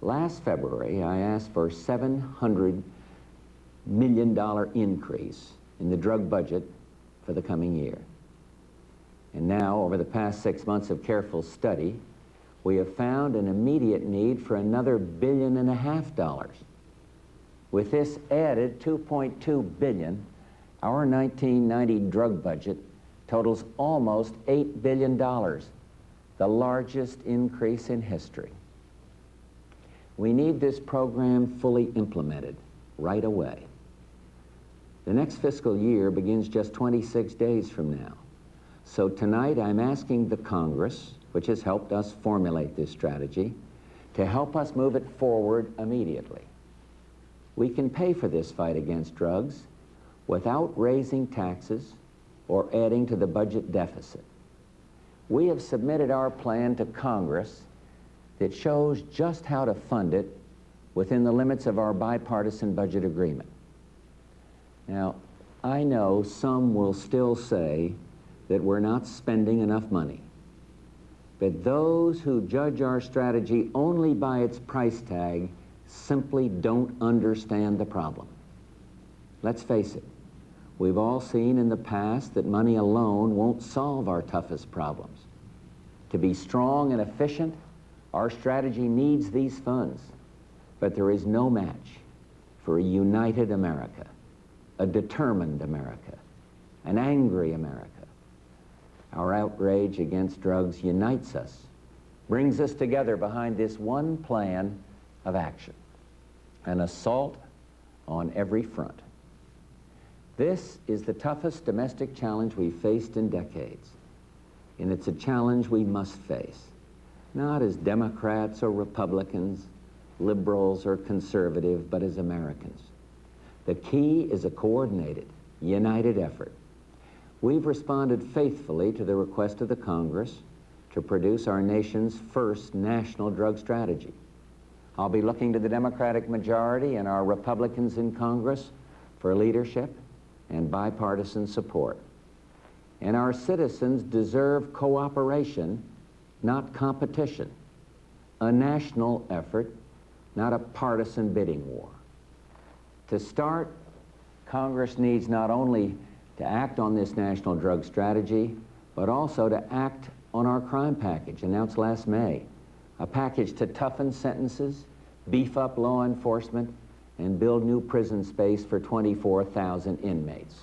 Last February, I asked for a $700 million increase in the drug budget for the coming year. And now, over the past 6 months of careful study, we have found an immediate need for another $1.5 billion. With this added $2.2 billion, our 1990 drug budget totals almost $8 billion, the largest increase in history. We need this program fully implemented right away. The next fiscal year begins just 26 days from now. So tonight I'm asking the Congress, which has helped us formulate this strategy, to help us move it forward immediately. We can pay for this fight against drugs without raising taxes or adding to the budget deficit. We have submitted our plan to Congress that shows just how to fund it within the limits of our bipartisan budget agreement. Now, I know some will still say that we're not spending enough money, but those who judge our strategy only by its price tag simply don't understand the problem. Let's face it, we've all seen in the past that money alone won't solve our toughest problems. To be strong and efficient, our strategy needs these funds, but there is no match for a united America, a determined America, an angry America. Our outrage against drugs unites us, brings us together behind this one plan of action, an assault on every front. This is the toughest domestic challenge we've faced in decades, and it's a challenge we must face, not as Democrats or Republicans, liberals or conservative, but as Americans. The key is a coordinated, united effort. We've responded faithfully to the request of the Congress to produce our nation's first national drug strategy. I'll be looking to the Democratic majority and our Republicans in Congress for leadership and bipartisan support. And our citizens deserve cooperation, not competition, a national effort, not a partisan bidding war. To start, Congress needs not only to act on this national drug strategy, but also to act on our crime package announced last May, a package to toughen sentences, beef up law enforcement, and build new prison space for 24,000 inmates.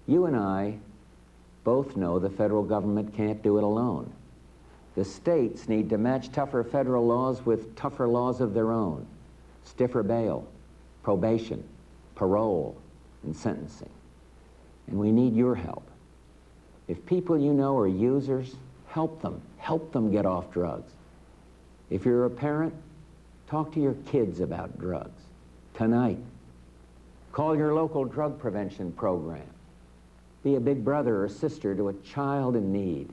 You and I both know the federal government can't do it alone. The states need to match tougher federal laws with tougher laws of their own, stiffer bail, probation, parole, and sentencing. And we need your help. If people you know are users, help them get off drugs. If you're a parent, talk to your kids about drugs tonight. Call your local drug prevention program. Be a big brother or sister to a child in need.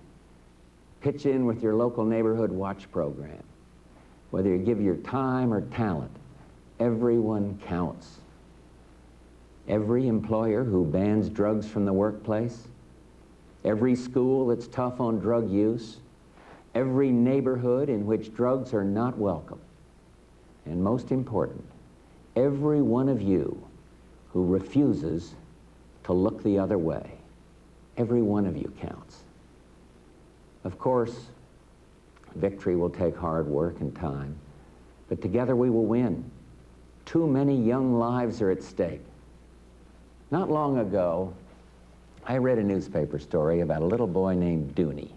Pitch in with your local neighborhood watch program. Whether you give your time or talent, everyone counts. Every employer who bans drugs from the workplace, every school that's tough on drug use, every neighborhood in which drugs are not welcome, and most important, every one of you who refuses to look the other way. Every one of you counts. Of course, victory will take hard work and time, but together we will win. Too many young lives are at stake. Not long ago, I read a newspaper story about a little boy named Dooney,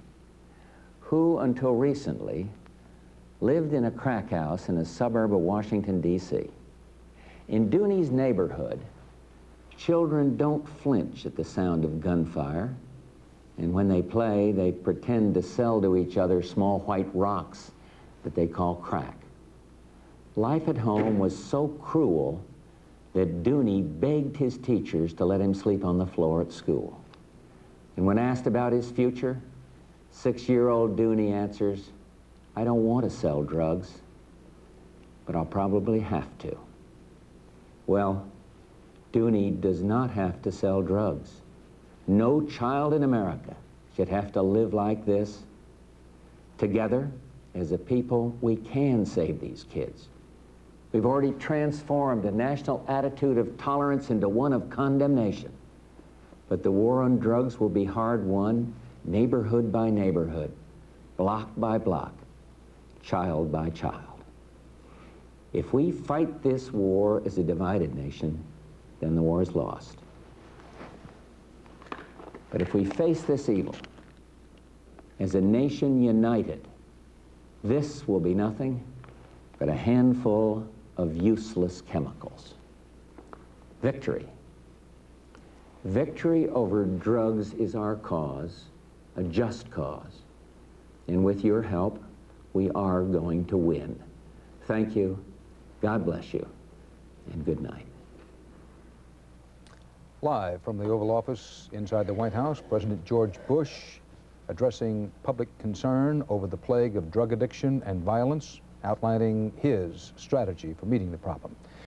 who until recently lived in a crack house in a suburb of Washington, D.C. In Dooney's neighborhood, children don't flinch at the sound of gunfire, and when they play, they pretend to sell to each other small white rocks that they call crack. Life at home was so cruel that Dooney begged his teachers to let him sleep on the floor at school. And when asked about his future, 6-year-old Dooney answers, "I don't want to sell drugs, but I'll probably have to." Well, Dooney does not have to sell drugs. No child in America should have to live like this. Together, as a people, we can save these kids. We've already transformed the national attitude of tolerance into one of condemnation. But the war on drugs will be hard won, neighborhood by neighborhood, block by block, child by child. If we fight this war as a divided nation, then the war is lost. But if we face this evil as a nation united, this will be nothing but a handful of useless chemicals. Victory. Victory over drugs is our cause, a just cause. And with your help, we are going to win. Thank you. God bless you. And good night. Live from the Oval Office inside the White House, President George Bush addressing public concern over the plague of drug addiction and violence, outlining his strategy for meeting the problem.